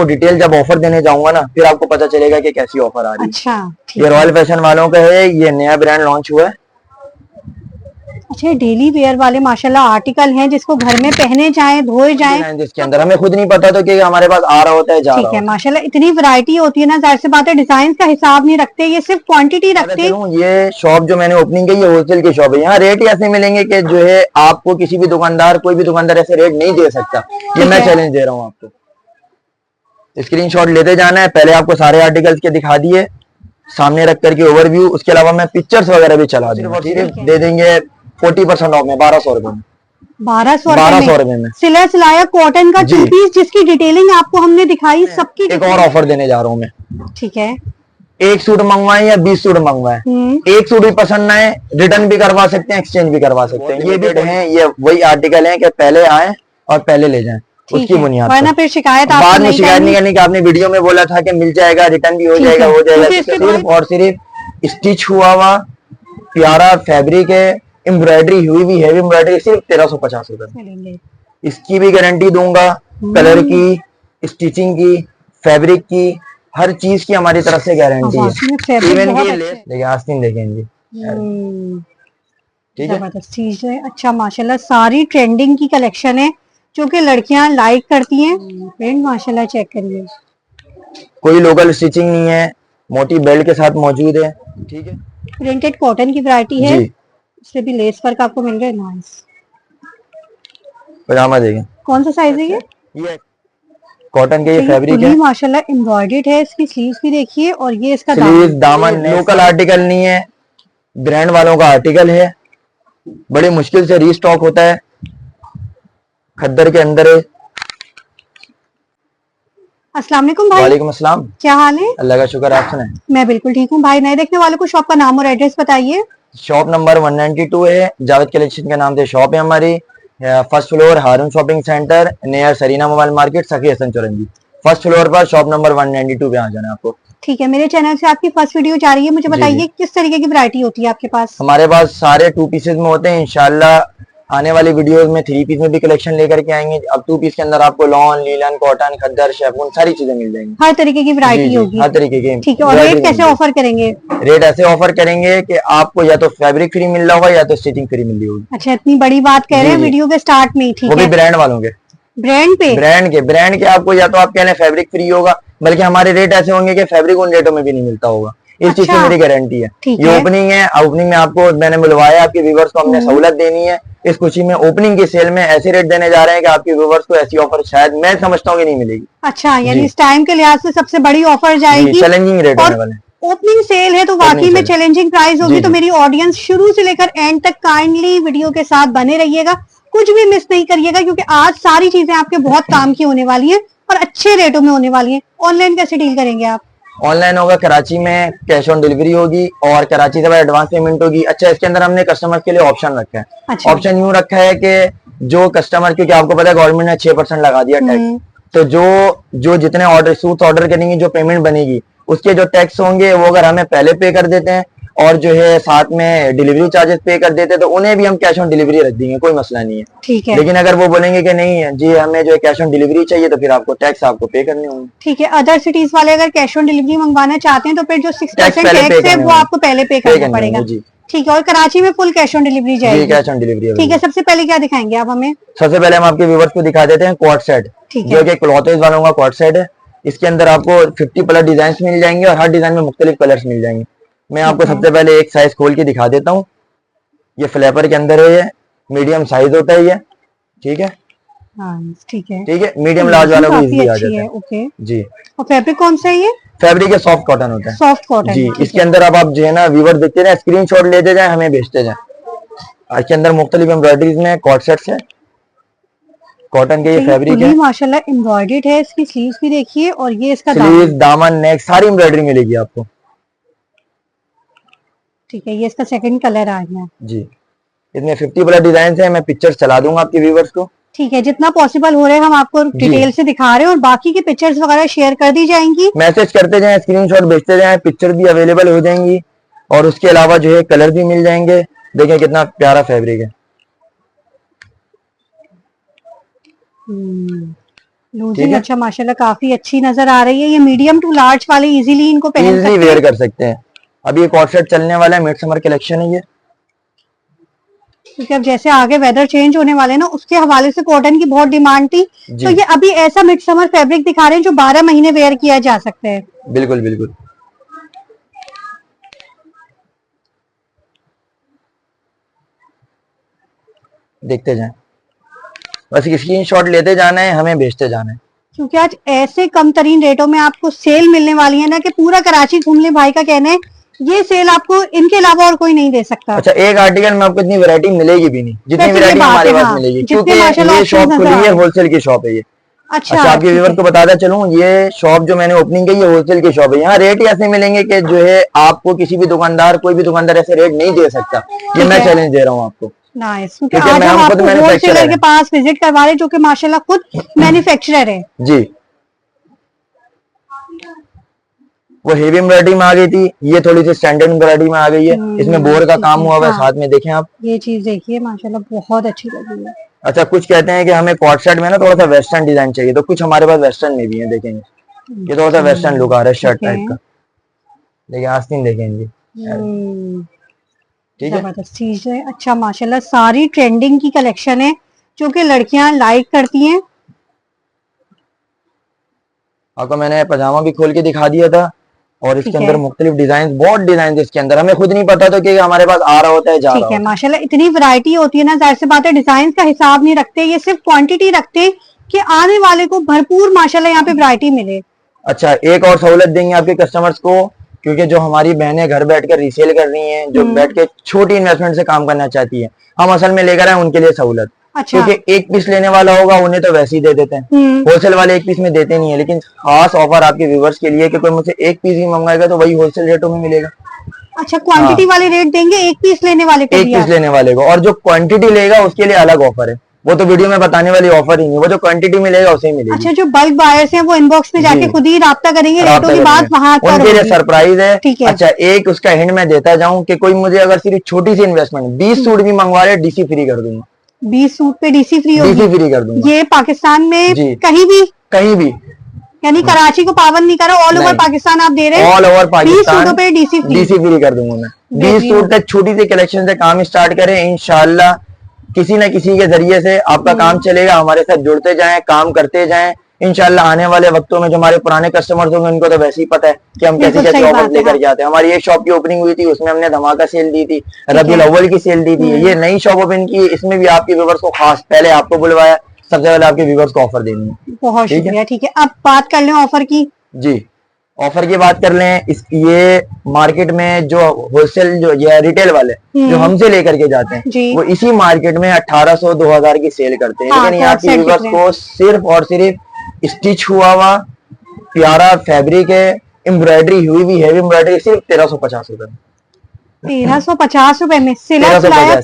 आपको डिटेल जब ऑफर देने जाऊंगा ना, फिर आपको पता चलेगा कि कैसी ऑफर आ रही है। अच्छा, ये रॉयल फैशन वालों का है, ये नया ब्रांड लॉन्च हुआ है। अच्छा, डेली वेयर वाले माशाल्लाह आर्टिकल हैं जिसको घर में पहने जाएं, धोए जाएं। जिसके अंदर हमें खुद नहीं पता था कि हमारे पास आ रहा होता है, जा ठीक रहा है, होता माशाल्लाह इतनी वैरायटी होती है ना, जाहिर सी बात है डिजाइन का हिसाब नहीं रखते, ये सिर्फ क्वांटिटी रखते हैं। ये शॉप जो मैंने ओपनिंग की, ये होलसेल की शॉप है। यहाँ रेट ही ऐसे मिलेंगे कि जो है आपको किसी भी दुकानदार, कोई भी दुकानदार ऐसे रेट नहीं दे सकता। ये मैं चैलेंज दे रहा हूँ आपको। स्क्रीनशॉट लेते जाना है। पहले आपको सारे आर्टिकल्स के दिखा दिए, सामने रख करके ओवरव्यू। उसके अलावा मैं पिक्चर्स वगैरह भी चला दूंगा। दे देंगे 40% ऑफ में 1200 रुपए में। 1200 रुपए में सिला सिलाया कॉटन का 2 पीस, जिसकी डिटेलिंग आपको हमने दिखाई सबकी। एक और ऑफर देने जा रहा हूँ मैं। ठीक है, एक सूट मंगवाए या 20 सूट मंगवाए, एक सूट भी पसंद ना आए, रिटर्न भी करवा सकते हैं, एक्सचेंज भी करवा सकते हैं। ये भी हैं, ये वही आर्टिकल हैं कि पहले आए और पहले ले जाएं, उसकी बुनियाद वरना फिर शिकायत बाद में शिकायत नहीं करनी कि आपने वीडियो में बोला था कि मिल जाएगा, रिटर्न भी हो जाएगा, हो जाएगा। सिर्फ और सिर्फ स्टिच हुआ हुआ प्यारा फैब्रिक है, एम्ब्रॉयडरी हुई भी हैवी एम्ब्रॉयडरी, सिर्फ 1350 रुपए। इसकी भी गारंटी दूंगा, कलर की, स्टिचिंग की, फैब्रिक की, हर चीज की हमारी तरफ से गारंटी है। इवन की लेस देखिए, आस्तीन देखेंगे, ठीक है, जबरदस्त चीज है। अच्छा, माशाल्लाह सारी ट्रेंडिंग की कलेक्शन है जो कि लड़कियां लाइक करती हैं। प्रिंट माशाल्लाह चेक करिए, कोई लोकल स्टिचिंग नहीं है, मोटी बेल्ट के साथ मौजूद है, ठीक है। प्रिंटेड कॉटन की वैरायटी है, इससे भी लेस वर्क आपको मिल रहा है। नाइस पजामा देखिए, कौन सा साइज है ये कॉटन के, ये फैब्रिक है माशाल्लाह एम्ब्रॉयडर्ड है। इसकी स्लीव्स भी देखिए, और ये इसका दामन लोकल आर्टिकल नहीं है, ब्रांड वालों का आर्टिकल है, बड़ी मुश्किल से रीस्टॉक होता है, खद्दर के अंदर है। अस्सलाम वालेकुम भाई। वालेकुम अस्सलाम, क्या हाल है? अल्लाह का शुक्र, आप सुनाएं? मैं बिल्कुल ठीक हूँ भाई। नए देखने वालों को शॉप का नाम और एड्रेस बताइए। शॉप नंबर 192 है, जावेद कलेक्शन के नाम से शॉप है हमारी। First floor Haroon shopping centre, near Sarena mobile market, Sakhi Hassan Chowrangi. First floor पर शॉप नंबर 192 पे आ जाना आपको। ठीक है, मेरे चैनल से आपकी फर्स्ट वीडियो जा रही है, मुझे बताइए किस तरीके की वैरायटी होती है आपके पास? हमारे पास सारे 2 पीसेज में होते हैं। इंशाल्लाह आने वाली वीडियोस में 3 पीस में भी कलेक्शन लेकर के आएंगे। अब 2 पीस के अंदर आपको लॉन, लीलन, कॉटन, खद्दर, शेफून सारी चीजें मिल जाएंगी, हर तरीके की वैरायटी होगी, हर तरीके की। ठीक है, और रेट कैसे ऑफर करेंगे? रेट ऐसे ऑफर करेंगे कि आपको या तो फैब्रिक फ्री मिल रहा होगा या तो स्टिचिंग फ्री मिल रही होगी। अच्छा, इतनी बड़ी बात कह रहे हैं वीडियो के स्टार्ट में, ठीक है। वो भी ब्रांड वालों के, ब्रांड के आपको या तो आप कह लें फैब्रिक फ्री होगा, बल्कि हमारे रेट ऐसे होंगे कि फैब्रिक उन रेटों में भी नहीं मिलता होगा। इस चीज की मेरी गारंटी है। ये ओपनिंग है, ओपनिंग में आपको मैंने बुलवाया, आपके व्यूवर्स को हमने सहूलत देनी है। इस खुशी में ओपनिंग की सेल में ऐसे रेट देने जा रहे हैं कि आपके व्यूवर्स को ऐसी ऑफर शायद मैं समझता हूँ कि नहीं मिलेगी। अच्छा, यानी इस टाइम के लिहाज से सबसे बड़ी ऑफर जाएगी, चैलेंजिंग रेट होने वाले। ओपनिंग सेल है तो वाकई में चैलेंजिंग प्राइस होगी। तो मेरी ऑडियंस शुरू से लेकर एंड तक काइंडली वीडियो के साथ बने रहिएगा, कुछ भी मिस नहीं करिएगा, क्योंकि आज सारी चीजें आपके बहुत काम की होने वाली हैं और अच्छे रेटों में होने वाली हैं। ऑनलाइन कैसे डील करेंगे आप? ऑनलाइन होगा, कराची में कैश ऑन डिलीवरी होगी और कराची से बाद एडवांस पेमेंट होगी। अच्छा, इसके अंदर हमने कस्टमर के लिए ऑप्शन रखा है। अच्छा। ऑप्शन यूं रखा है कि जो कस्टमर, क्योंकि आपको पता है गवर्नमेंट ने 6% लगा दिया टैक्स, तो जो जितने ऑर्डर सूट्स ऑर्डर करेंगे, जो पेमेंट बनेगी, उसके जो टैक्स होंगे वो अगर हमें पहले पे कर देते हैं और जो है साथ में डिलीवरी चार्जेस पे कर देते हैं, तो उन्हें भी हम कैश ऑन डिलीवरी रख देंगे, कोई मसला नहीं है। ठीक है। लेकिन अगर वो बोलेंगे कि नहीं जी हमें जो है कैश ऑन डिलीवरी चाहिए, तो फिर आपको टैक्स आपको पे करने होंगे। ठीक है, अदर सिटीज वाले अगर कैश ऑन डिलीवरी मंगवाना चाहते हैं तो फिर जो 6% टैक्स है वो आपको पहले पे करना पड़ेगा। ठीक है, और कराची में फुल कैश ऑन डिलीवरी जाएगी? Cash on delivery. ठीक है, सबसे पहले क्या दिखाएंगे आप हमें? सबसे पहले हम आपके व्यूअर्स को दिखा देते हैं कोट सेट, जो कि क्लॉथेज वालों का कोट सेट है। इसके अंदर आपको 50 प्लस डिजाइन मिल जाएंगे और हर डिजाइन में मुख्तलिफ कलर्स मिल जाएंगे। मैं आपको सबसे पहले एक साइज खोल के दिखा देता हूँ। ये फ्लैपर के अंदर है, ये मीडियम साइज होता है ये, ठीक है। ठीक है, मीडियम लार्ज वाला भी इजीली आ जाता है। ओके जी। और फैब्रिक कौन सा है ये? फैब्रिक है सॉफ्ट कॉटन होता है। सॉफ्ट कॉटन जी। इसके अंदर अब आप जो है ना व्यूवर देखते हैं, स्क्रीनशॉट लेते जाए, हमें भेजते जाए। इसके अंदर मुख्तलिफ एम्ब्रॉयडरीज में कॉट सेट्स है, कॉटन के ये फैब्रिक है, माशाल्लाह एम्ब्रॉयडर्ड है। इसकी स्लीव्स भी देखिए, और ये इसका दामन, नेक सारी एम्ब्रॉयडरी मिलेगी आपको। ठीक है, ये इसका सेकंड कलर आ गया जी। इसमें 50 प्लस डिजाइन है, मैं पिक्चर्स चला दूंगा आपके व्यूवर्स को। ठीक है, जितना पॉसिबल हो रहा है हम आपको डिटेल से दिखा रहे हैं, और बाकी की पिक्चर्स वगैरह शेयर कर दी जाएंगी। मैसेज करते जाएं, स्क्रीनशॉट भेजते जाएं, पिक्चर भी अवेलेबल हो जाएंगी, और उसके अलावा जो है कलर भी मिल जाएंगे। देखें कितना प्यारा फैब्रिक है। लूजिंग अच्छा माशाल्लाह काफी अच्छी नजर आ रही है। ये मीडियम टू लार्ज वाले इजीली इनको पहन इजीली सकते वेयर हैं। कर सकते हैं। अभी एक कॉर्ड सेट चलने वाला है, मिड समर कलेक्शन है ये। क्योंकि अब जैसे आगे वेदर चेंज होने वाले हैं ना, उसके हवाले से कॉटन की बहुत डिमांड थी, तो ये अभी ऐसा मिड समर फैब्रिक दिखा रहे हैं जो 12 महीने वेयर किया जा सकता है। बिल्कुल बिल्कुल। देखते जाएं, बस स्क्रीनशॉट लेते जाना है, हमें भेजते जाना है। क्योंकि आज ऐसे कम तरीन रेटों में आपको सेल मिलने वाली है ना कि पूरा कराची घूम ले। भाई का कहना है ये सेल आपको इनके अलावा और कोई नहीं दे सकता। अच्छा, एक आर्टिकल में आपको इतनी वैरायटी मिलेगी भी नहीं जितनी वैरायटी हमारे पास मिलेगी, क्योंकि ये शॉप खुली है, होलसेल की शॉप है ये। अच्छा, आपके व्यूअर्स को बताता चलूं, ये शॉप जो मैंने ओपनिंग की, ये होलसेल की शॉप है। यहाँ रेट ही ऐसे मिलेंगे कि जो है आपको किसी भी दुकानदार, कोई भी दुकानदार ऐसे रेट नहीं दे सकता। ये मैं चैलेंज दे रहा हूँ आपको। नाइस, क्योंकि आज हम आपको होलसेलर के पास विजिट करवा रहे हैं जो कि माशाल्लाह खुद मैन्युफैक्चरर है जी। वो हेवी एम्ब्रॉयडरी में आ गई थी, ये थोड़ी सी स्टैंडर्ड एम्ब्रॉयडरी में आ गई है। इसमें बोर का काम हुआ हुआ है, साथ में देखें आप। ये चीज देखिए माशाल्लाह बहुत अच्छी लगी है। अच्छा, कुछ कहते हैं कि हमें कॉर्ड सेट में ना थोड़ा सा वेस्टर्न डिजाइन चाहिए, तो कुछ हमारे पास वेस्टर्न में भी है, देखेंगे ये थोड़ा सा वेस्टर्न लुक आ रहा है शर्ट टाइप का। देखिए आस्तीन देखेंगे, ठीक है, जबरदस्त चीज है। अच्छा माशाल्लाह सारी ट्रेंडिंग की कलेक्शन है जो कि लड़कियां लाइक करती हैं। आपको मैंने पजामा भी खोल के दिखा दिया था, और इसके अंदर मुख्तलिफ डिजाइन, बहुत डिजाइन इसके अंदर, हमें खुद नहीं पता था कि हमारे पास आ रहा होता है, जा रहा होता है। माशाल्लाह इतनी वैरायटी होती है ना, जाहिर सी बात है डिजाइन का हिसाब नहीं रखते, ये सिर्फ क्वांटिटी रखते कि आने वाले को भरपूर माशाल्लाह यहाँ पे वैरायटी मिले। अच्छा, एक और सहूलत देंगे आपके कस्टमर्स को, क्योंकि जो हमारी बहनें घर बैठकर रीसेल कर रही हैं, जो बैठ के छोटी इन्वेस्टमेंट से काम करना चाहती है, हम असल में लेकर आए उनके लिए सहूलत। अच्छा। क्योंकि एक पीस लेने वाला होगा उन्हें तो वैसे ही दे देते हैं, होलसेल वाले एक पीस में देते नहीं है, लेकिन खास ऑफर आपके व्यूवर्स के लिए कि कोई मुझसे एक पीस ही मंगाएगा तो वही होलसेल रेटों में मिलेगा। अच्छा, क्वांटिटी वाले रेट देंगे एक पीस लेने वाले को, एक पीस लेने वाले को, और जो क्वांटिटी लेगा उसके लिए अलग ऑफर है। वो तो वीडियो में बताने वाली ऑफर ही नहीं, वो जो क्वांटिटी मिलेगा उसे ही मिलेगी। अच्छा, जो बल्क बायर्स हैं वो इनबॉक्स में जाके खुद ही राब्ता करेंगे, रेटों की बात वहां पर उनके लिए सरप्राइज है। अच्छा, एक उसका हिंट मैं देता जाऊं कि कोई मुझे अगर सिर्फ छोटी सी इन्वेस्टमेंट 20 सूट भी मंगवा ले, डीसी फ्री कर दूंगा। 20 सूट पे डीसी फ्री होगी? डीसी फ्री कर दूंगा। ये पाकिस्तान में कहीं भी? कहीं भी, यानी कराची को पाबंद नहीं करा, ऑल ओवर पाकिस्तान आप दे रहे हैं? ऑल ओवर पाकिस्तान 20 सूटों पे डीसी फ्री कर दूंगा मैं। 20 सूट तक छोटी सी कलेक्शन से काम स्टार्ट करें, इंशाल्लाह किसी न किसी के जरिए से आपका काम चलेगा। हमारे साथ जुड़ते जाएं, काम करते जाएं, इंशाल्लाह आने वाले वक्तों में जो हमारे पुराने कस्टमर्स होंगे उनको तो वैसे ही पता है कि हम कैसे कैसे ऑफर लेकर जाते हैं। हमारी एक शॉप की ओपनिंग हुई थी, उसमें हमने धमाका सेल दी थी, रबीउल अव्वल की सेल दी थी। ये नई शॉप ओपन की, इसमें भी आपके व्यूअर्स को खास पहले आपको बुलवाया, सबसे पहले आपके व्यूअर्स को ऑफर देनी है। बहुत शुक्रिया। ठीक है, अब बात कर लें ऑफर की। जी, ऑफर की बात कर लें। ये मार्केट में जो होलसेल जो या रिटेल वाले जो हमसे लेकर के जाते हैं, वो इसी मार्केट में 1800-2000 की सेल करते हैं। लेकिन यहाँ की व्यूअर्स को सिर्फ और सिर्फ स्टिच हुआ हुआ प्यारा फैब्रिक है, एम्ब्रॉयडरी हुई भी हैवी एम्ब्रॉयडरी, सिर्फ 1350 रुपए में। 1350 रुपए में सिला सिलाया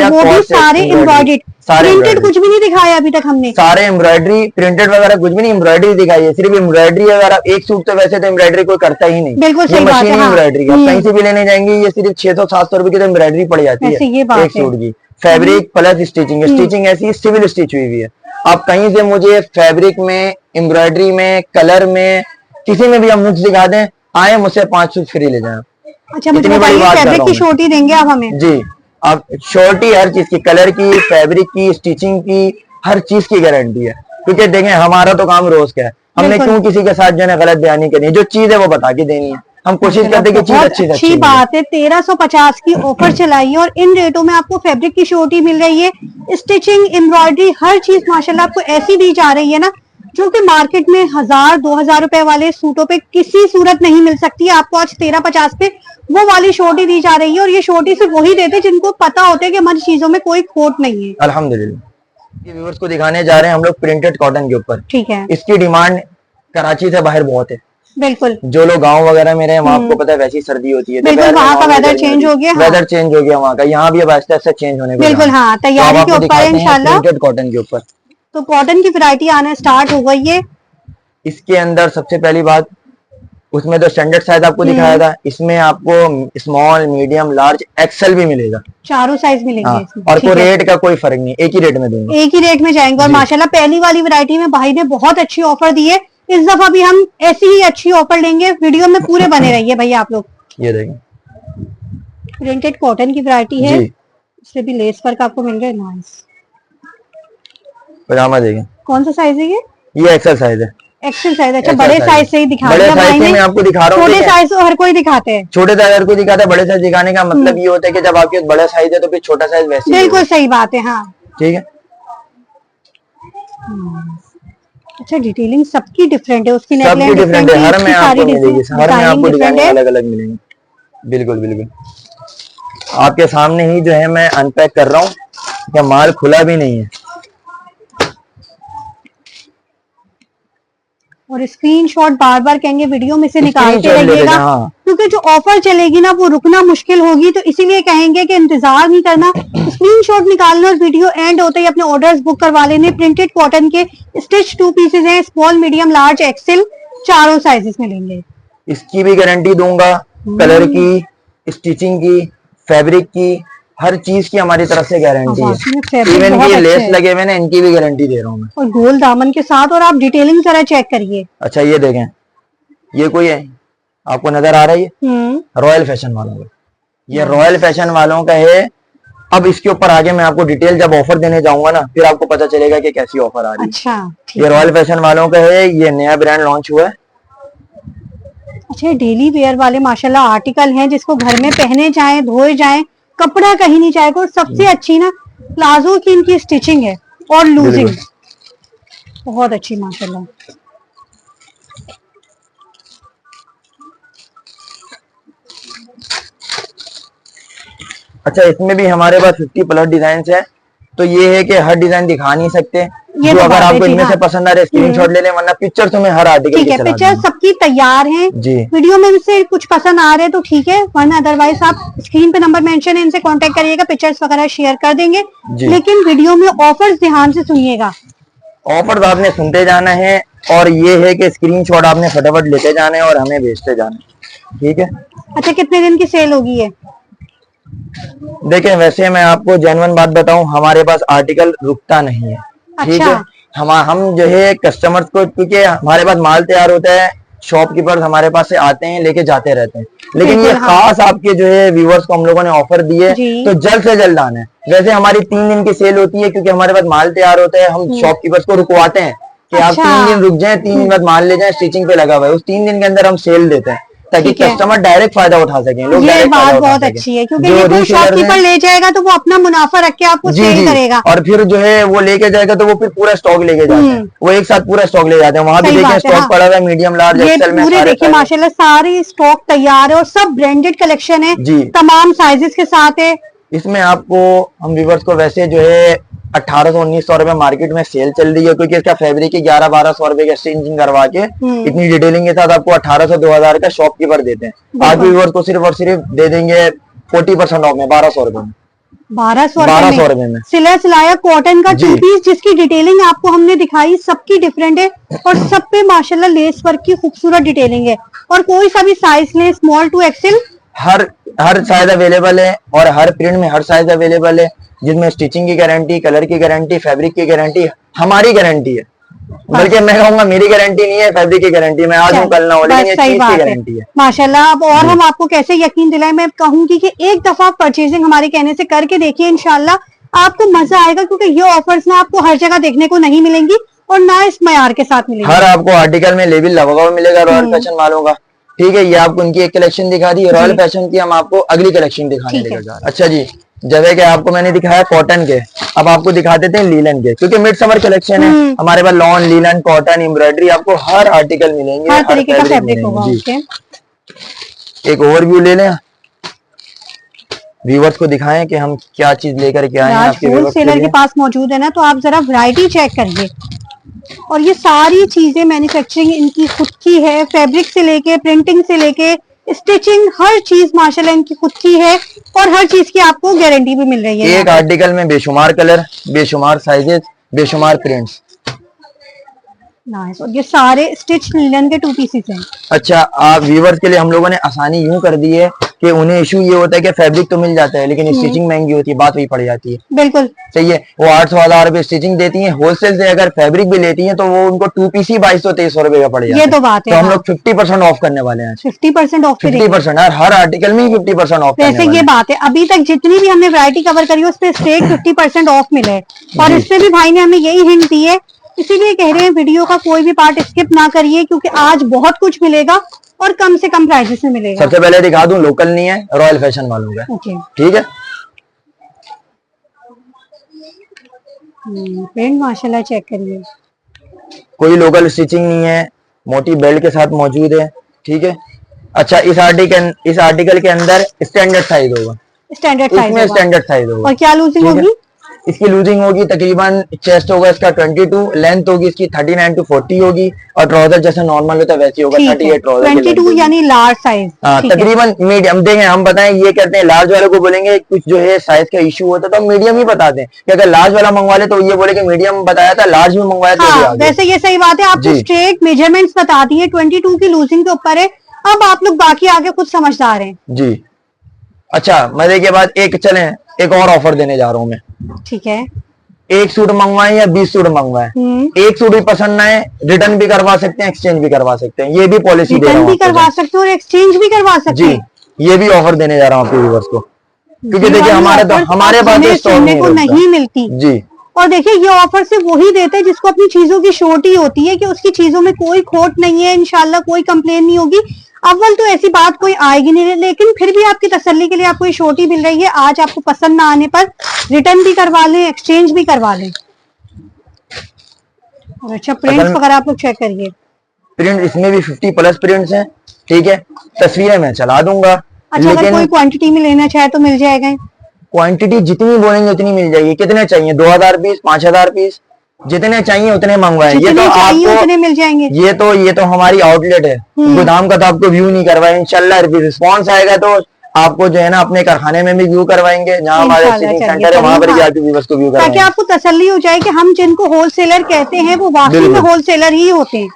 वो भी सारे एम्ब्रॉयडर्ड, प्रिंटेड कुछ भी नहीं दिखाया अभी तक हमने। सारे एम्ब्रॉयडरी, प्रिंटेड वगैरह कुछ भी नहीं, एम्ब्रॉयडरी दिखाई है, सिर्फ एम्ब्रॉयडरी। अगर आप एक सूट, तो वैसे तो एम्ब्रॉयडरी कोई करता ही नहीं, बिल्कुल सही बात है। एम्ब्रॉयडरी आप कहीं से भी लेने जाएंगे, ये सिर्फ 600-700 रुपए की तो एम्ब्रॉयडरी पड़ जाती है एक सूट की। फैब्रिक प्लस स्टिचिंग, स्टिचिंग ऐसी सिविल स्टिच हुई है। आप कहीं से मुझे फैब्रिक में, एम्ब्रॉयडरी में, कलर में, किसी में भी आप मुझे दिखा दें, आए मुझसे 5 सूट फ्री ले जाए। अच्छा, मुझे बताइए फैब्रिक की शॉर्टी देंगे आप हमें? जी, आप शॉर्टी हर चीज की, कलर की, फैब्रिक की, स्टिचिंग की, हर चीज की गारंटी है। क्योंकि देखें हमारा तो काम रोज का है, हमने क्यों किसी के साथ जो है गलत बयानी करनी है, जो चीज है वो बता के देनी है। हम कोशिश करते हैं कि चीज अच्छी बात है। 1350 की ऑफर चलाई है और इन रेटों में आपको फैब्रिक की शॉर्टी मिल रही है, स्टिचिंग, एम्ब्रॉयडरी, हर चीज माशाल्लाह आपको ऐसी दी जा रही है ना, जो कि मार्केट में 1000-2000 रुपए वाले सूटों पे किसी सूरत नहीं मिल सकती है। आपको आज 1350 पे वो वाली शॉर्टी दी जा रही है, और ये शॉर्टी सिर्फ वही देते जिनको पता होता है कि हमारी चीजों में कोई खोट नहीं है। अल्हम्दुलिल्लाह। ये व्यूअर्स को दिखाने जा रहे हैं हम लोग प्रिंटेड कॉटन के ऊपर। ठीक है, इसकी डिमांड कराची से बाहर बहुत है। बिल्कुल, जो लोग गांव वगैरह में रहे वहाँ आपको पता है वैसी सर्दी होती है, बिल्कुल वहाँ का वेदर चेंज हो गया, वेदर चेंज हो गया वहाँ का, यहाँ भी अब आहिस्ता आहिस्ता चेंज होने को बिल्कुल। हाँ, तैयारी के ऊपर इंशाल्लाह प्रिंटेड कॉटन के ऊपर। तो कॉटन की वैरायटी आना स्टार्ट हो गई है। इसके अंदर सबसे पहली बात उसमें तो स्टैंडर्ड साइज आपको दिखाया था, इसमें आपको स्मॉल, मीडियम, लार्ज, एक्सेल भी मिलेगा, चारों साइज मिलेंगे। हाँ, इसमें और कोई रेट का कोई फर्क नहीं, एक ही रेट में देंगे, एक ही रेट में जाएंगे। और माशाल्लाह पहली वाली वैरायटी में भाई ने बहुत अच्छी ऑफर दी है, इस दफा भी हम ऐसी ही अच्छी ऑफर लेंगे, वीडियो में पूरे बने रहिए भैया आप लोग। ये देखें, प्रिंटेड कॉटन की वैरायटी है, इससे भी लेस वर्क आपको मिल रहा है। नाइस पजामा देखें, कौन सा साइज है ये एक्सेल साइज है। एक्सेल साइज, अच्छा बड़े साइज से ही दिखा बड़े साइज से मैं आपको दिखा रहा हूँ, छोटे साइज तो हर कोई दिखाते हैं, छोटे साइज हर कोई दिखाता है, बड़े साइज दिखाने का मतलब ये होता है कि जब आपके पास बड़ा साइज है तो फिर छोटा साइज वैसे ही बिल्कुल सही बात है। हाँ ठीक है। अच्छा डिटेलिंग सबकी डिफरेंट है, उसकी सबकी डिफरेंट है, हर में आपको मिलेगी, हर में आपको डिजाइन अलग अलग मिलेंगे। बिल्कुल बिल्कुल, आपके सामने ही जो है मैं अनपैक कर रहा हूँ, क्या माल खुला भी नहीं है। और स्क्रीनशॉट बार बार कहेंगे वीडियो में से निकालते रहिएगा, हाँ। क्योंकि जो ऑफर चलेगी ना वो रुकना मुश्किल होगी, तो इसीलिए कहेंगे कि इंतजार नहीं करना, स्क्रीनशॉट निकालना और वीडियो एंड होते ही अपने ऑर्डर्स बुक करवा लेने। प्रिंटेड कॉटन के स्टिच 2 पीसेज हैं, स्मॉल, मीडियम, लार्ज, एक्सेल, चारों साइजेस में लेंगे। इसकी भी गारंटी दूंगा, कलर की, स्टिचिंग की, फैब्रिक की, हर चीज की हमारी तरफ से गारंटी है। इवन की लेस लगे हुए ना, इनकी भी गारंटी दे रहा हूँ मैं, और गोल दामन के साथ। और आप डिटेलिंग जरा चेक करिए। अच्छा ये देखें, ये कोई है आपको नजर आ रहा है, रॉयल फैशन वालों का, ये रॉयल फैशन वालों का है। अब इसके ऊपर आगे मैं आपको डिटेल जब ऑफर देने जाऊंगा ना, फिर आपको पता चलेगा कि कैसी ऑफर आ रही है। अच्छा, ये रॉयल फैशन वालों का है, ये नया ब्रांड लॉन्च हुआ है। अच्छा डेली वेयर वाले माशाल्लाह आर्टिकल हैं, जिसको घर में पहने जाएं, धोए जाएं, कपड़ा कहीं नहीं जाएगा। और सबसे अच्छी ना प्लाजो की इनकी स्टिचिंग है और लूजिंग बहुत अच्छी माशाल्लाह। अच्छा इसमें भी हमारे पास 50+ डिजाइन है, तो ये है कि हर डिजाइन दिखा नहीं सकते, जो तो अगर आपको इनमें से पसंद आ रहा है स्क्रीनशॉट ले लें, वरना पिक्चर तुम्हें हर आर्टिकल ठीक है। पिक्चर सबकी तैयार हैं जी, वीडियो में से कुछ पसंद आ रहे तो ठीक है, वरना अदरवाइज आप स्क्रीन पे नंबर मेंशन है, इनसे कांटेक्ट करिएगा, पिक्चर्स वगैरह शेयर कर देंगे। लेकिन वीडियो में ऑफर्स ध्यान से सुनिएगा, ऑफर्स आपने सुनते जाना है, और ये है कि स्क्रीनशॉट आपने फटाफट लेते जाना है और हमें भेजते जाना है, ठीक है। अच्छा कितने दिन की सेल होगी ये? देखें वैसे मैं आपको जेन्युइन बात बताऊं, हमारे पास आर्टिकल रुकता नहीं है, ठीक है। हम जो है कस्टमर्स को, क्योंकि हमारे पास माल तैयार होता है, शॉपकीपर्स हमारे पास से आते हैं, लेके जाते रहते हैं, लेकिन ये खास आपके जो है व्यूअर्स को हम लोगों ने ऑफर दी है, तो जल्द से जल्द आना है। वैसे हमारी 3 दिन की सेल होती है, क्योंकि हमारे पास माल तैयार होता है, हम शॉपकीपर्स को रुकवाते हैं कि आप 3 दिन रुक जाएं, 3 दिन बाद माल ले जाएं, स्टिचिंग पे लगा हुआ है, उस 3 दिन के अंदर हम सेल देते हैं, ताकि कस्टमर डायरेक्ट फायदा उठा सके। लोग ये बात बहुत अच्छी है, क्योंकि ये कोई शॉपकीपर ले जाएगा तो वो अपना मुनाफा रख के आपको सेल करेगा, और फिर जो है वो लेके जाएगा तो वो फिर पूरा स्टॉक लेके जाते हैं, वो एक साथ पूरा स्टॉक ले जाते हैं। वहां भी देखिए स्टॉक पड़ा हुआ है, मीडियम, लार्ज, एक्सेल में पूरे देखिए माशाल्लाह सारी स्टॉक तैयार है, और सब ब्रांडेड कलेक्शन है, तमाम साइजेस के साथ है। इसमें आपको हम व्यूअर्स को वैसे जो है 1800-1900 रुपए मार्केट में सेल चल रही है, क्योंकि इसका फैब्रिक ही 1100-1200 रुपए के स्टिचिंग करवा के इतनी डिटेलिंग के साथ आपको 1800-2000 का शॉपकीपर देते हैं। आज व्यूअर्स को सिर्फ और सिर्फ दे देंगे 40% ऑफ में 1200 रुपए में, 1200 रुपए में सिला सिलाया कॉटन का 2 पीस, जिसकी डिटेलिंग आपको हमने दिखाई, सबकी डिफरेंट है, और सब पे माशाल्लाह लेस वर्क की खूबसूरत डिटेलिंग है, और कोई सा भी साइज ले, स्मॉल टू एक्सेल, हर साइज अवेलेबल है, और हर प्रिंट में हर साइज अवेलेबल है, जिसमें स्टिचिंग की गारंटी, कलर की गारंटी, फैब्रिक की गारंटी हमारी गारंटी है। बल्कि मैं कहूँगा मेरी गारंटी नहीं है, फैब्रिक की गारंटी, मैं आज हूँ कल ना हो, लेकिन ये चीज की गारंटी है माशाल्लाह। अब और हम आपको कैसे यकीन दिलाएं, मैं कहूंगी कि एक दफा परचेजिंग हमारे कहने से करके देखिए, इंशाल्लाह आपको मजा आएगा, क्योंकि ये ऑफर्स ना आपको हर जगह देखने को नहीं मिलेंगी, और ना इस मयार के साथ मिलेंगी। हर आपको आर्टिकल में लेबल लगा हुआ मिलेगा रॉयल फैशन वालों का, ठीक है। ये आपको उनकी एक कलेक्शन दिखा दी, रॉयल फैशन की हम आपको अगली कलेक्शन दिखाने लेकर जा रहे हैं। अच्छा जी, जैसे कि आपको मैंने दिखाया कॉटन के, अब आपको दिखा देते हैं लीलन के, क्योंकि मिड समर कलेक्शन है हमारे पास। लॉन, लीलन, कॉटन, एम्ब्रॉयडरी, आपको हर आर्टिकल मिलेंगे, हर तरीके का फैब्रिक होगा। एक ओवरव्यू ले लें, व्यूअर्स को दिखाएं कि हम क्या चीज लेकर के आए हैं आपके व्यूअर्स के लिए। होलसेलर के पास मौजूद है ना, तो आप जरा वैरायटी चेक करिए, और ये सारी चीजें मैन्युफैक्चरिंग इनकी खुद की है, फैब्रिक से लेके प्रिंटिंग से लेके स्टिचिंग, हर चीज माशाल्लाह इनकी खुद की है, और हर चीज की आपको गारंटी भी मिल रही है। एक आर्टिकल में बेशुमार कलर, बेशुमार साइजेस, बेशुमार प्रिंट्स, नाइस। और ये सारे स्टिच लिनन के 2 पीसेस हैं। अच्छा, आप व्यूवर्स के लिए हम लोगों ने आसानी यूं कर दी है कि उन्हें इशू ये होता है कि फैब्रिक तो मिल जाता है लेकिन स्टिचिंग महंगी होती है, बात वही पड़ जाती है। बिल्कुल सही है। वो 800-1000 रुपए स्टिचिंग देती हैं, होलसेल से अगर फैब्रिक भी लेती हैं तो वो उनको 2 पीस ही 2200-2300 रुपए का पड़ जाता है। ये तो बात है। तो हम हाँ। लोग 50% ऑफ करने वाले हैं। 50% ऑफ, 50% हर आर्टिकल में 50% ऑफ। वैसे ये बात है, अभी तक जितनी भी हमने वैरायटी कवर करी है उस पर स्ट्रेट 50% ऑफ मिला है। और इससे भी भाई ने हमें यही हिंट दी है, इसीलिए कह रहे हैं वीडियो का कोई भी पार्ट स्किप ना करिए, क्योंकि आज बहुत कुछ मिलेगा और कम से कम प्राइसेस में मिलेगा। सबसे पहले दिखा दूं, लोकल नहीं है, रॉयल फैशन वालों का। ओके, ठीक है। प्रिंट माशाल्लाह चेक करिए, कोई लोकल स्टिचिंग नहीं है, मोटी बेल्ट के साथ मौजूद है। ठीक है। अच्छा, इस आर्टिकल के अंदर स्टैंडर्ड साइज होगा, इसमें स्टैंडर्ड साइज होगा। और क्या लूजिंग होगी? इसकी लूजिंग होगी तकरीबन, चेस्ट होगा इसका 22, लेंथ होगी इसकी 39 to 40 होगी, और ट्राउजर जैसे नॉर्मल होता है वैसे होगा 38 ट्राउजर। 22 यानी लार्ज साइज। तकरीबन मीडियम। देखें, हम बताएं, ये कहते हैं लार्ज वाले को बोलेंगे कुछ जो है साइज का इशू होता है तो हम मीडियम ही बताते हैं कि अगर लार्ज वाला मंगवा ले तो ये बोले कि मीडियम बताया था, लार्ज भी मंगवाया तो वैसे ये सही बात है, आपको स्ट्रेट मेजरमेंट्स बता दिए, 22 की लूजिंग के ऊपर है। अब आप लोग बाकी आगे खुद समझदार हैं जी। अच्छा, मजे के बाद एक और ऑफर देने जा रहा हूँ मैं। ठीक है। एक सूट मंगवाएं या 20 सूट मंगवाएं, एक सूट भी पसंद ना है रिटर्न भी करवा सकते हैं, एक्सचेंज भी करवा सकते हैं। ये भी पॉलिसी दे रहा हूं, रिटर्न भी करवा सकते हैं और एक्सचेंज भी करवा सकते हैं। जी, ये भी ऑफर देने जा रहा हूँ आपके व्यूअर्स को, क्योंकि देखिए हमारे पास सुनने को नहीं मिलती जी। और देखिए ये ऑफर सिर्फ वही देते हैं जिसको अपनी चीजों की शॉर्टी होती है कि उसकी चीजों में कोई खोट नहीं है, इंशाल्लाह कोई कंप्लेन नहीं होगी। अव्वल तो ऐसी बात कोई आएगी नहीं, लेकिन फिर भी आपकी तसल्ली के लिए आपको ये शॉर्टी मिल रही है। आज आपको पसंद ना आने पर रिटर्न भी करवा लें, एक्सचेंज भी करवा लें। और अच्छा, प्रिंट्स वगैरह आप लोग चेक करिए, प्रिंट इसमें भी 50+ प्रिंट्स हैं। ठीक है। तस्वीरें मैं चला दूंगा। अच्छा, अगर कोई क्वांटिटी में लेना चाहे तो मिल जाएगा? क्वांटिटी जितनी बोलेंगे उतनी मिल जाएगी। कितने चाहिए? 2000 पीस, 5000 पीस, जितने चाहिए उतने मंगवाएं। ये तो आपको उतने मिल जाएंगे। ये तो हमारी आउटलेट है, गोदाम का तो आपको व्यू नहीं करवाए। इंशाल्लाह रिस्पॉन्स आएगा तो आपको जो है ना अपने कारखाने में भी व्यू करवाएंगे, जहाँ हमारे सेंटर है वहां पर जाके व्यूअर्स को व्यू करवाएंगे, ताकि आपको तसल्ली हो जाए कि हम जिनको होलसेलर कहते हैं वो वाकई में होलसेलर ही होते हैं।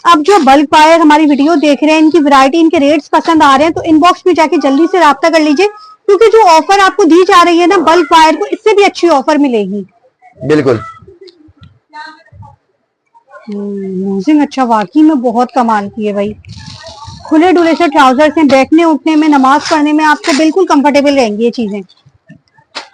अब जो बल्क बायर हमारी वीडियो देख रहे हैं, इनकी वैरायटी, इनके रेट्स पसंद आ रहे हैं तो इनबॉक्स में जाके जल्दी से राब्ता कर लीजिए, क्योंकि जो ऑफर आपको दी जा रही है ना बल्क बायर को, इससे भी अच्छी ऑफर मिलेगी। बिल्कुल। अच्छा, वाकई में बहुत कमाल की है भाई। खुले डुले से ट्राउजर से बैठने उठने में, नमाज पढ़ने में आपको बिल्कुल कंफर्टेबल रहेंगी ये चीजें।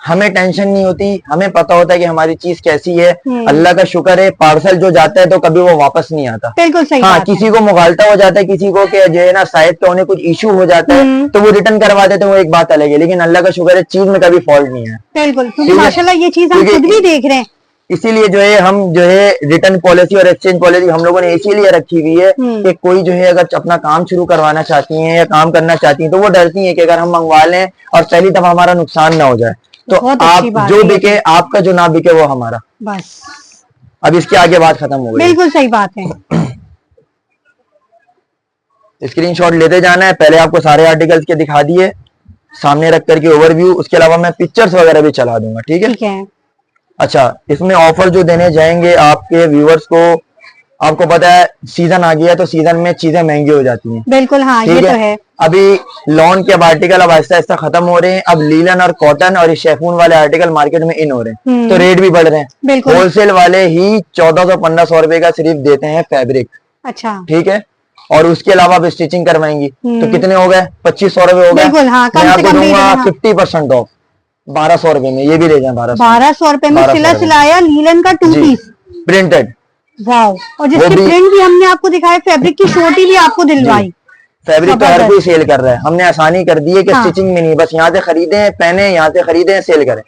हमें टेंशन नहीं होती, हमें पता होता है कि हमारी चीज कैसी है। अल्लाह का शुक्र है, पार्सल जो जाता है तो कभी वो वापस नहीं आता। बिल्कुल सही। हाँ, किसी को मुगालता हो जाता है, किसी को कि जो है ना साइज का उन्हें कुछ इशू हो जाता है तो वो रिटर्न करवा देते हैं, वो एक बात अलग है, लेकिन अल्लाह का शुक्र है चीज में कभी फॉल्ट नहीं है। बिल्कुल, क्योंकि माशाल्लाह ये चीज हम खुद भी देख रहे हैं। इसीलिए जो है हम जो है रिटर्न पॉलिसी और एक्सचेंज पॉलिसी हम लोगों ने इसीलिए रखी हुई है कि कोई जो है अगर अपना काम शुरू करवाना चाहती है या काम करना चाहती है तो वो डरती है कि अगर हम मंगवा लें और पहली दफा हमारा नुकसान ना हो जाए, तो आप जो बिके आपका, जो ना बिके वो हमारा। बस अब इसके आगे बात खत्म हो गई। बिल्कुल सही बात है। स्क्रीनशॉट लेते जाना है। पहले आपको सारे आर्टिकल्स के दिखा दिए सामने रख करके ओवरव्यू, उसके अलावा मैं पिक्चर्स वगैरह भी चला दूंगा। ठीक है। अच्छा, इसमें ऑफर जो देने जाएंगे आपके व्यूअर्स को, आपको पता है सीजन आ गया तो सीजन में चीजें महंगी हो जाती हैं। बिल्कुल, हाँ ये तो है। अभी लॉन के आर्टिकल अब आहिस्ता आहिस्ता खत्म हो रहे हैं, अब लीलन और कॉटन और शेफून वाले आर्टिकल मार्केट में इन हो रहे हैं, तो रेट भी बढ़ रहे हैं। होलसेल वाले ही 1400-1500 रुपए का सिर्फ देते हैं फैब्रिक। अच्छा, ठीक है। और उसके अलावा आप स्टिचिंग करवाएंगी तो कितने हो गए? 2500 रुपए हो गए। मैं आपको दूंगा 50% ऑफ 1200 रुपए में। ये भी ले जाए 1200 रुपए में सिला सिलाया लीलन का 2 पीस प्रिंटेड। वाओ। और जिसके प्रिंट भी हमने आपको दिखाया, फैब्रिक की शॉर्टी भी आपको दिलवाई। फैब्रिक तो हर कोई सेल कर रहा है, हमने आसानी कर दी है कि स्टिचिंग में नहीं, बस यहाँ से खरीदे पहने, यहाँ से खरीदे सेल करें।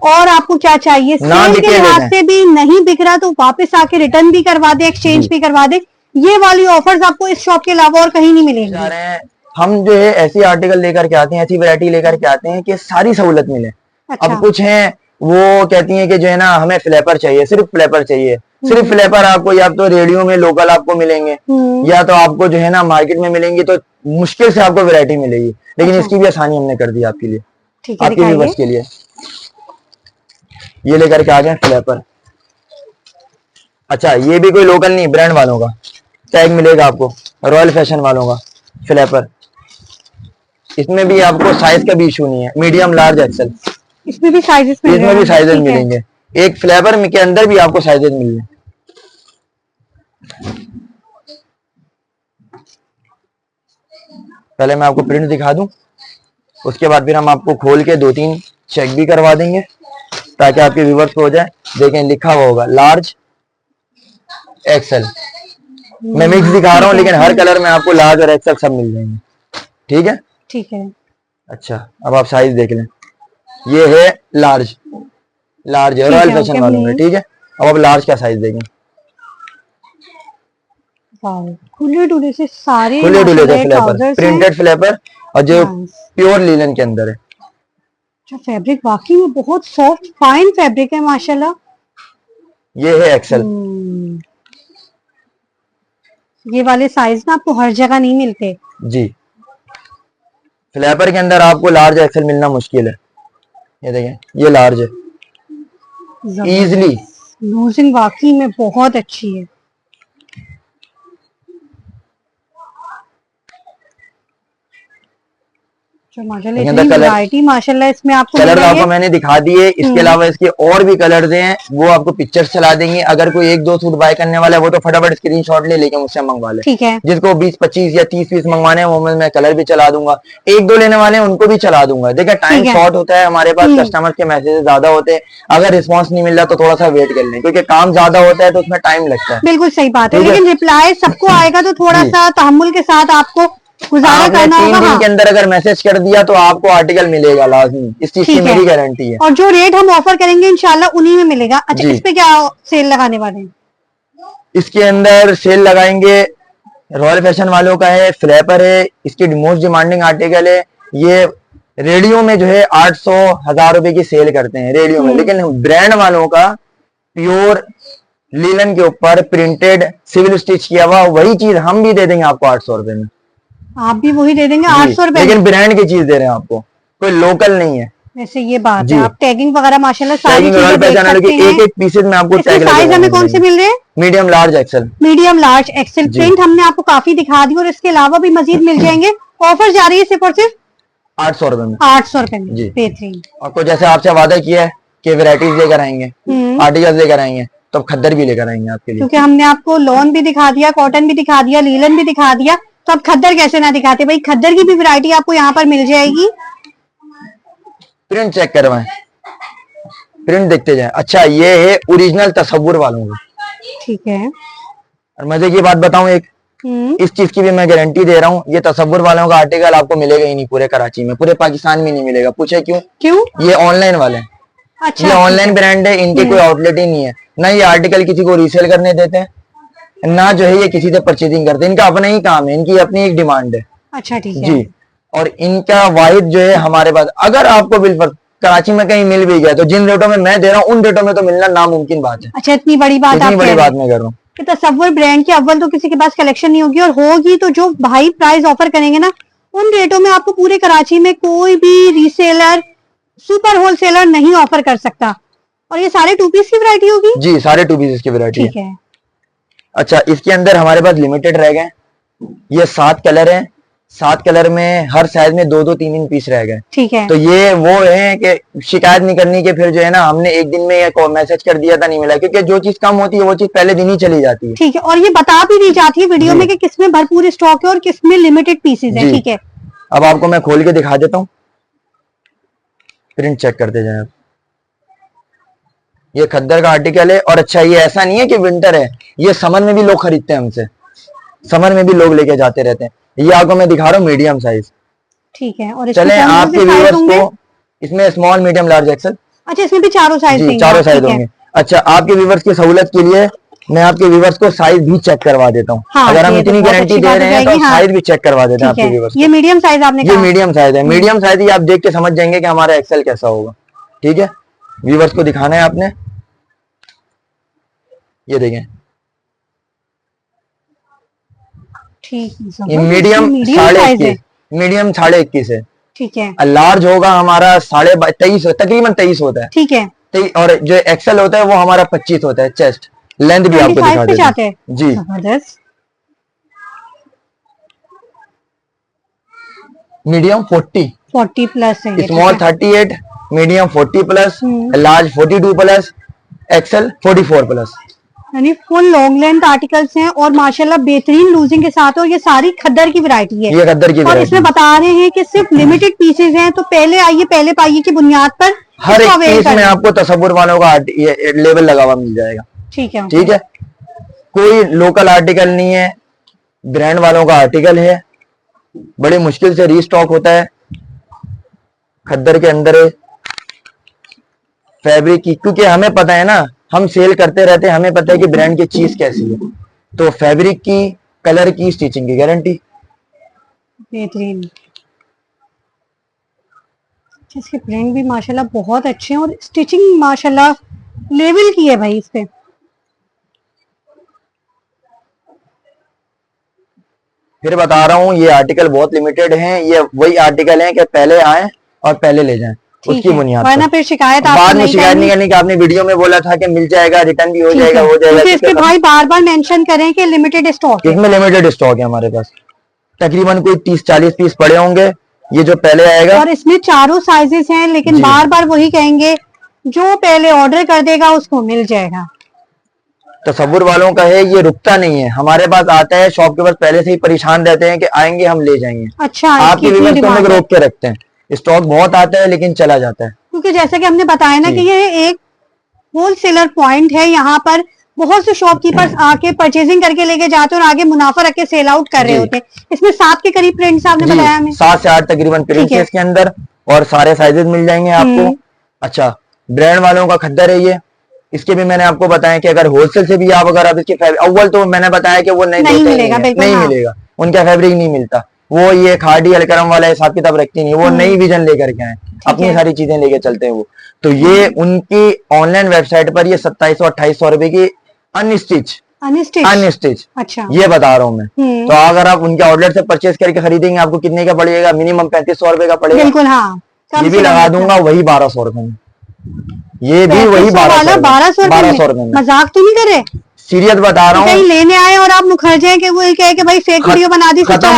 और आपको क्या चाहिए? सेल के लिहाज से भी नहीं बिक रहा तो वापस आके रिटर्न भी करवा दे, एक्सचेंज भी करवा दे। ये वाली ऑफर्स आपको इस शॉप के अलावा और कहीं नहीं मिलेंगी। हम जो है ऐसी आर्टिकल लेकर के आते हैं, ऐसी वैरायटी लेकर के आते हैं कि सारी सहूलत मिले। अच्छा। अब कुछ हैं वो कहती हैं कि जो है ना हमें फ्लैपर चाहिए, सिर्फ फ्लैपर चाहिए। सिर्फ फ्लैपर आपको या तो रेडियो में लोकल आपको मिलेंगे या तो आपको जो है ना मार्केट में मिलेंगी, तो मुश्किल से आपको वैरायटी मिलेगी। लेकिन इसकी भी आसानी हमने कर दी आपके लिए, आपके व्यूअर्स के लिए। ये लेकर के आ गए फ्लैपर। अच्छा ये भी कोई लोकल नहीं, ब्रांड वालों का टैग मिलेगा आपको, रॉयल फैशन वालों का फ्लैपर। इसमें भी आपको साइज का भी इशू नहीं है, मीडियम लार्ज एक्सेल, इसमें भी साइजेस मिल रहे हैं। इसमें भी साइजेस ठीक है। मिलेंगे, एक फ्लेवर के अंदर भी आपको साइजेस मिल रहे हैं। पहले मैं आपको प्रिंट दिखा दूं, उसके बाद फिर हम आपको खोल के 2-3 चेक भी करवा देंगे ताकि आपके व्यूवर्स को हो जाए। देखें लिखा हुआ होगा लार्ज एक्सेल, मैं मिक्स दिखा रहा हूँ लेकिन हर कलर में आपको लार्ज और एक्सेल सब मिल जाएंगे। ठीक है, ठीक है। अच्छा अब आप साइज देख लें, ये है लार्ज, लार्ज है रॉयल फैशन वालों में। ठीक है, अब आप लार्ज का साइज देखें, खुले डुले से सारे, खुले डुले से फ्लैपर, प्रिंटेड फ्लैपर और जो प्योर लिनन के अंदर है। जो फैब्रिक वाकई में बहुत सॉफ्ट फाइन फैब्रिक है माशाल्लाह। ये है एक्सेल। ये वाले साइज ना आपको हर जगह नहीं मिलते जी, फ्लैपर के अंदर आपको लार्ज एक्सेल मिलना मुश्किल है। ये देखें ये लार्ज है इजीली, लूजिंग वाकई में बहुत अच्छी है। माशाल्लाह इसमें आपको कलर आपको मैंने दिखा दिए, इसके अलावा इसके और भी कलर्स हैं, वो आपको पिक्चर्स चला देंगे। अगर कोई 1-2 सूट बाय करने वाला है वो तो फटाफट स्क्रीनशॉट ले लेके मुझसे मंगवा ले। ठीक है। जिसको 20-25 या 30 पीस मंगवाने हैं वो मैं कलर भी चला दूंगा, 1-2 लेने वाले हैं उनको भी चला दूंगा। देखिए टाइम शॉर्ट होता है हमारे पास, कस्टमर के मैसेजेस ज्यादा होते हैं, अगर रिस्पॉन्स नहीं मिल रहा तो थोड़ा सा वेट कर लें क्योंकि काम ज्यादा होता है तो उसमें टाइम लगता है। बिल्कुल सही बात है, लेकिन रिप्लाई सबको आएगा तो थोड़ा सा तहम्मुल के साथ आपको गुजारा करना होगा। 3 दिन के अंदर अगर मैसेज कर दिया तो आपको आर्टिकल मिलेगा लाजमी, इस चीज की मेरी गारंटी है। और जो रेट हम ऑफर करेंगे इंशाल्लाह उन्हीं में मिलेगा। अच्छा इस पे क्या सेल लगाने वाले हैं? इसके अंदर सेल लगाएंगे, रॉयल फैशन वालों का है, फ्लैपर है, इसकी मोस्ट डिमांडिंग आर्टिकल है। ये रेडियो में जो है 800-1000 रुपए की सेल करते हैं रेडियो में, लेकिन ब्रांड वालों का प्योर लिनन के ऊपर प्रिंटेड सिविल स्टिच किया हुआ वही चीज हम भी दे देंगे आपको 800 रुपए में। आप भी वही दे देंगे 800 रुपए, लेकिन ब्रांड की चीज दे रहे हैं आपको, कोई लोकल नहीं है। वैसे ये बात है, आप टैगिंग वगैरह माशाल्लाह सारी चीजें देख सकते हैं। एक पीसेस में आपको टैग लगेगा। साइज हमें कौन से मिल रहे हैं? Medium large XL. Medium large XL print हमने आपको काफी दिखा दी और इसके अलावा भी मजीद मिल जाएंगे। ऑफर जा रही है सिर्फ और सिर्फ 800 रुपए में। 800 रुपए में बेहतरीन। आपको जैसे आपसे वादा किया है कि वैरायटीज लेकर आएंगे, आर्टिकल्स लेकर आएंगे, तो खद्दर भी लेकर आएंगे आपके लिए, क्योंकि हमने आपको लॉन भी दिखा दिया, कॉटन भी दिखा दिया, लीलन भी दिखा दिया, तो अब खद्दर कैसे ना दिखाते भाई। खद्दर की भी वैरायटी आपको यहाँ पर मिल जाएगी। प्रिंट चेक करवाएं, प्रिंट देखते जाएं। अच्छा ये है ओरिजिनल तसव्वुर वालों का। ठीक है। और मजे की बात बताऊं एक, इस चीज की भी मैं गारंटी दे रहा हूँ, ये तसव्वुर वालों का आर्टिकल आपको मिलेगा ही नहीं पूरे कराची में, पूरे पाकिस्तान में नहीं मिलेगा। पूछे क्यों? ये ऑनलाइन वाले हैं। अच्छा, ये ऑनलाइन ब्रांड है, इनके कोई आउटलेट ही नहीं है, ना ये आर्टिकल किसी को रीसेल करने देते हैं, ना जो है ये किसी से परचेजिंग करते हैं। इनका अपना ही काम है, इनकी अपनी एक डिमांड है। अच्छा ठीक है जी। और इनका वाहिद जो है हमारे पास, अगर आपको बिल पर कराची में कहीं मिल भी गया तो जिन रेटों में मैं दे रहा हूँ उन रेटों में तो मिलना नामुमकिन बात है। अच्छा इतनी बड़ी बात, इतनी बड़ी बात मैं कर रहा हूँ। तसव्वुर ब्रांड की अव्वल तो किसी के पास कलेक्शन नहीं होगी, और होगी तो जो भाई प्राइस ऑफर करेंगे ना उन रेटों में आपको पूरे कराची में कोई भी रीसेलर, सुपर होलसेलर नहीं ऑफर कर सकता। और ये सारे 2 पीस की वैरायटी होगी? जी सारे 2 पीसेस की वैरायटी ठीक है। अच्छा इसके अंदर हमारे पास लिमिटेड रह गए, ये 7 कलर हैं, 7 कलर में हर साइज में 2-2, 3-3 पीस रह गए। ठीक है। तो ये वो है कि शिकायत नहीं करनी कि फिर जो है ना हमने एक दिन में ये मैसेज कर दिया था नहीं मिला, क्योंकि जो चीज कम होती है वो चीज पहले दिन ही चली जाती है। ठीक है। और ये बता भी दी जाती है वीडियो में कि किसमें भरपूर स्टॉक है और किसमें लिमिटेड पीसेज है। ठीक है। अब आपको मैं खोल के दिखा देता हूँ, प्रिंट चेक करते जाए आप। ये खद्दर का आर्टिकल है, और अच्छा ये ऐसा नहीं है कि विंटर है, ये समर में भी लोग खरीदते हैं हमसे, समर में भी लोग लेके जाते रहते हैं। ये आपको मैं दिखा रहा हूँ मीडियम साइज। ठीक है। और चले आपके व्यूअर्स को इसमें स्मॉल, मीडियम, लार्ज, एक्सेल। अच्छा इसमें भी चारों साइज? चारों साइज होंगे। अच्छा आपके व्यूअर्स की सहूलत के लिए मैं आपके व्यूअर्स को साइज भी चेक करवा देता हूँ। अगर हम इतनी गारंटी दे रहे हैं तो साइज भी चेक करवा देते हैं आपके व्यूअर्स। ये मीडियम साइज आपने कहा? ये मीडियम साइज है। मीडियम साइज ही आप देख के समझ जाएंगे कि हमारा एक्सेल कैसा होगा। ठीक है, व्यूअर्स को दिखाना है आपने। ये देखें, ये मीडियम 21.5, मीडियम 21.5 है। ठीक है। लार्ज होगा हमारा 23.5, तकरीबन 23 होता है। ठीक है। और जो एक्सेल होता है वो हमारा 25 होता है चेस्ट। लेंथ भी आपको दिखा देते हैं जी। जबरदस्त। मीडियम 40 प्लस है, small 38, medium 40 plus, large 42 plus, XL 44 plus, यानी फुल लॉन्ग लेंथ आर्टिकल्स हैं और माशाल्लाह बेहतरीन लूजिंग के साथ। और ये सारी खद्दर की वैरायटी है, ये खद्दर की और इसमें बता रहे हैं कि सिर्फ लिमिटेड पीसेज हैं, तो पहले आइए पहले पाइए की बुनियाद पर हर एक पीस में आपको तसव्वुर वालों का लेबल लगा हुआ मिल जाएगा। ठीक है, ठीक है, कोई लोकल आर्टिकल नहीं है, ब्रांड वालों का आर्टिकल है, बड़ी मुश्किल से रीस्टॉक होता है। खद्दर के अंदर फैब्रिक की, क्योंकि हमें पता है ना, हम सेल करते रहते हैं, हमें पता है कि ब्रांड की चीज कैसी है, तो फैब्रिक की, कलर की, स्टिचिंग की गारंटी बेहतरीन। इसके प्रिंट भी माशाल्लाह बहुत अच्छे हैं और स्टिचिंग माशाल्लाह लेवल की है भाई इस पे। फिर बता रहा हूँ, ये आर्टिकल बहुत लिमिटेड हैं, ये वही आर्टिकल हैं कि पहले आए और पहले ले जाएं, उसकी बुनियाद पर फिर शिकायत बाद में शिकायत नहीं करनी कि आपने वीडियो में बोला था कि मिल जाएगा, रिटर्न भी हो जाएगा, हो जाएगा। इसके भाई बार बार मेंशन करें कि लिमिटेड स्टॉक है, इसमें लिमिटेड स्टॉक है हमारे पास, तकरीबन कोई 30-40 पीस पड़े होंगे, ये जो पहले आएगा। और इसमें चारों साइजेस हैं, लेकिन बार बार वही कहेंगे, जो पहले ऑर्डर कर देगा उसको मिल जाएगा। तसव्वुर वालों का है, ये रुकता नहीं है, हमारे पास आता है, शॉप के पास पहले से ही परेशान रहते हैं कि आएंगे हम ले जाएंगे। अच्छा, आपकी व्यूअर्स को हम रोक के रखते हैं, स्टॉक बहुत आता है लेकिन चला जाता है, क्योंकि जैसा कि हमने बताया ना कि ये एक होलसेलर पॉइंट है, यहाँ पर बहुत से शॉपकीपर्स आके परचेजिंग करके लेके जाते हैं और आगे मुनाफा रख के सेल आउट कर रहे होते हैं। इसमें 7 के करीब प्रिंट्स आपने बताया हमें, 7 से 8 तकरीबन प्रिंट्स है इसके अंदर, और सारे साइजेस मिल जाएंगे आपको। अच्छा, ब्रांड वालों का खद्दर है ये, इसके भी मैंने आपको बताया कि अगर होलसेल से भी आप अगर इसके अव्वल तो मैंने बताया कि वो नहीं मिलेगा, नहीं मिलेगा, उनका फैब्रिक नहीं मिलता, वो ये खाड़ी अलकरम वाला हिसाब किताब रखती नहीं, वो नई विजन लेकर के आए, अपनी सारी चीजें लेके चलते हैं वो। तो ये उनकी ऑनलाइन वेबसाइट पर ये 2700-2800 रुपए की अनस्टिच अच्छा, ये बता रहा हूँ मैं। तो अगर आप उनके आउटलेट से परचेज करके खरीदेंगे, आपको कितने का पड़ेगा? मिनिमम 3500 रुपए का पड़ेगा। बिल्कुल, हाँ, ये भी लगा दूंगा वही 1200 रुपए में, ये भी वही 1200 रुपए में। मजाक तो नहीं करे, सीरियस बता रहा हूँ। कहीं लेने आए और आप मुखर जाए कि वो कहे कि भाई फेक वीडियो बना दी, खत्म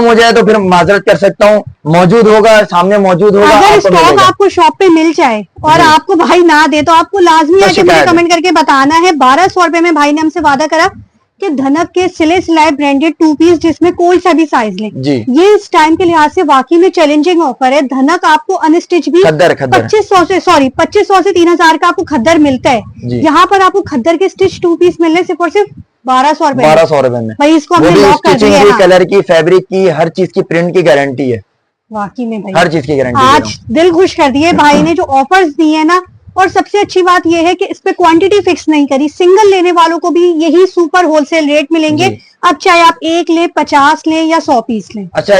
हो जाए तो फिर माजरत कर सकता हूँ, मौजूद होगा, सामने मौजूद होगा। अगर स्टॉक आपको शॉप पे मिल जाए और आपको भाई ना दे, तो आपको लाजमी है कि मुझे कमेंट करके बताना है। 1200 रुपए में भाई ने हमसे वादा करा कि धनक के सिले सिलाए ब्रांडेड 2 पीस, जिसमें कोई सा भी साइज ले, ये इस टाइम के लिहाज से वाकई में चैलेंजिंग ऑफर है। धनक आपको अनस्टिच भी 2500 से 3000 का आपको खद्दर मिलता है, यहाँ पर आपको खद्दर के स्टिच 2 पीस मिलने सिर्फ 1200 रुपए में। भाई इसको हमने लॉक कर दिया है। कलर की, फैब्रिक की, हर चीज की, प्रिंट की गारंटी है, वाकई में भाई हर चीज की गारंटी। आज दिल खुश कर दिए भाई ने जो ऑफर्स दिए ना, और सबसे अच्छी बात यह है कि इस पे क्वांटिटी फिक्स नहीं करी, सिंगल लेने वालों को भी यही सुपर होलसेल रेट मिलेंगे। अब चाहे आप 1 ले, 50 ले या 100 पीस ले। अच्छा,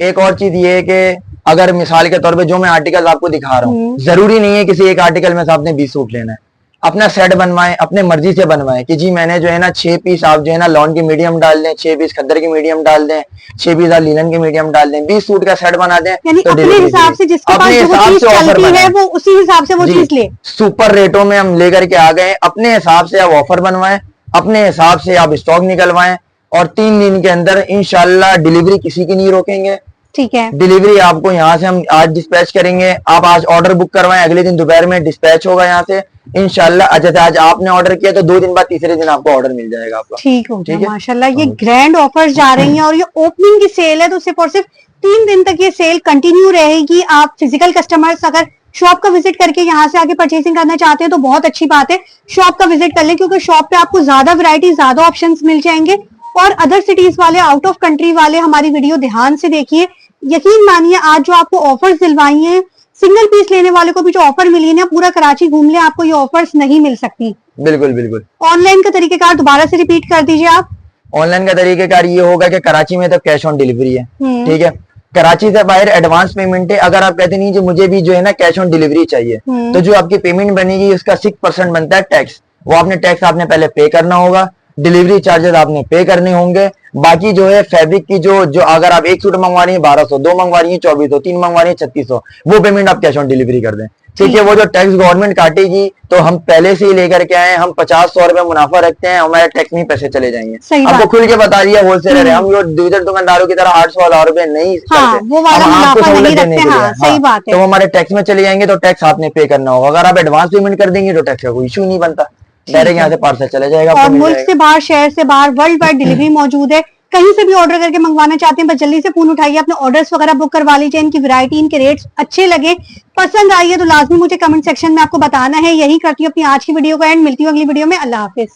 एक और चीज ये है कि अगर मिसाल के तौर पे जो मैं आर्टिकल आपको दिखा रहा हूँ, जरूरी नहीं है किसी एक आर्टिकल में से आपने 20 सूट लेना है, अपना सेट बनवाएं, अपने मर्जी से बनवाएं कि जी मैंने जो है ना 6 पीस आप जो है ना लॉन की मीडियम डाल दें, 6 पीस खद्दर की मीडियम डाल दें, 6 पीस लीलन की मीडियम डाल दें, 20 सूट का सेट बना दें, तो अपने हिसाब से जिसके पास जो चीज चलती है वो उसी हिसाब से वो चीज ले। सुपर रेटों में हम लेकर के आ गए, अपने हिसाब से आप ऑफर बनवाएं, अपने हिसाब से आप स्टॉक निकलवाएं, और 3 दिन के अंदर इंशाल्लाह डिलीवरी किसी की नहीं रोकेंगे। ठीक है, डिलीवरी आपको यहाँ से हम आज डिस्पैच करेंगे, आप आज ऑर्डर बुक करवाएं, अगले दिन दोपहर में डिस्पैच होगा यहाँ से इंशाल्लाह। जैसे आज आपने ऑर्डर किया तो 2 दिन बाद तीसरे दिन आपको ऑर्डर मिल जाएगा आपका। ठीक हो गया, माशाल्लाह। ये ग्रैंड ऑफर्स जा रही हैं और ये ओपनिंग की सेल है, तो सिर्फ और सिर्फ 3 दिन तक ये सेल कंटिन्यू रहेगी। आप फिजिकल कस्टमर्स अगर शॉप का विजिट करके यहाँ से आके परचेसिंग करना चाहते हैं तो बहुत अच्छी बात है, शॉप का विजिट कर लें, क्योंकि शॉप पे आपको ज्यादा वैरायटी, ज्यादा ऑप्शंस मिल जाएंगे। और अदर सिटीज वाले, आउट ऑफ कंट्री वाले हमारी वीडियो ध्यान से देखिए, यकीन मानिए आज जो आपको ऑफर्स दिलवाई हैं, सिंगल पीस लेने वाले को भी जो ऑफर मिली है ना, पूरा कराची घूम ले, आपको ये ऑफर्स नहीं मिल सकती। बिल्कुल बिल्कुल। ऑनलाइन का तरीकेकार दोबारा से रिपीट कर दीजिए आप। ऑनलाइन का तरीकेकार ये होगा कि कराची में तो कैश ऑन डिलीवरी है, ठीक है, कराची से बाहर एडवांस पेमेंट है। अगर आप कहते नहीं जो मुझे भी जो है ना कैश ऑन डिलीवरी चाहिए, तो जो आपकी पेमेंट बनेगी उसका 6% बनता है टैक्स, वो आपने टैक्स आपने पहले पे करना होगा, डिलीवरी चार्जेस आपने पे करने होंगे। बाकी जो है फैब्रिक की जो अगर आप 1 सूट मंगवा रही है 1200, 2 मंगवा रही है 2400, 3 मंगवा रही है 3600, वो पेमेंट आप कैश ऑन डिलीवरी कर दें। ठीक है। वो जो टैक्स गवर्नमेंट काटेगी तो हम पहले से ही लेकर के आए, हम 50-100 रुपए मुनाफा रखते हैं, हमारे टैक्स में पैसे चले जाएंगे। आपको खुल के बता दिया होलसेलर है, हम जो दूसरे दुकानदारों की तरह 800 रुपए नहीं करते, वो वाला मुनाफा नहीं रखते हैं। सही बात है। तो हमारे टैक्स में चले जाएंगे तो टैक्स आपने पे करना होगा। अगर आप एडवांस पेमेंट कर देंगे तो टैक्स का कोई इशू नहीं बनता, डायरेक्ट यहाँ से पार्सल चले जाएगा। और मुल्क से बाहर, शहर से बाहर वर्ल्ड वाइड डिलीवरी मौजूद है। कहीं से भी ऑर्डर करके मंगवाना चाहते हैं बस जल्दी से फोन उठाइए, अपने ऑर्डर्स वगैरह बुक करवा लीजिए। इनकी वैरायटी, इनके रेट्स अच्छे लगे, पसंद आई है तो लाजमी मुझे कमेंट सेक्शन में आपको बताना है। यही करती हूँ अपनी आज की वीडियो को एंड, मिलती हूँ अगली वीडियो में। अल्लाह हाफिज।